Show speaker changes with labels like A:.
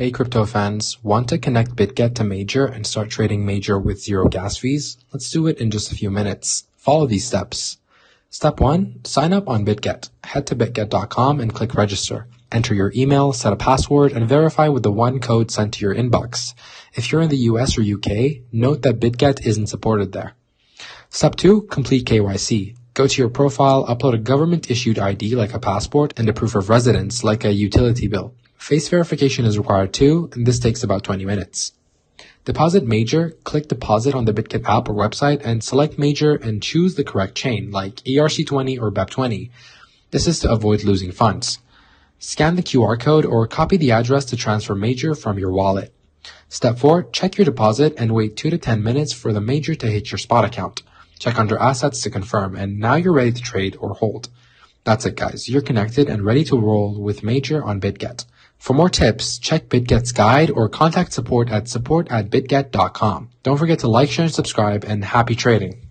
A: Hey crypto fans, want to connect Bitget to Major and start trading Major with zero gas fees? Let's do it in just a few minutes. Follow these steps. Step 1. Sign up on Bitget. Head to bitget.com and click register. Enter your email, set a password, and verify with the one code sent to your inbox. If you're in the US or UK, note that Bitget isn't supported there. Step 2. Complete KYC. Go to your profile, upload a government-issued ID like a passport and a proof of residence like a utility bill. Face verification is required too, and this takes about 20 minutes. Deposit Major, click Deposit on the Bitget app or website and select Major and choose the correct chain like ERC20 or BEP20. This is to avoid losing funds. Scan the QR code or copy the address to transfer Major from your wallet. Step 4. Check your deposit and wait 2 to 10 minutes for the Major to hit your spot account. Check under Assets to confirm, and now you're ready to trade or hold. That's it guys, you're connected and ready to roll with Major on Bitget. For more tips, check Bitget's guide or contact support at bitget.com. Don't forget to like, share, and subscribe, and happy trading.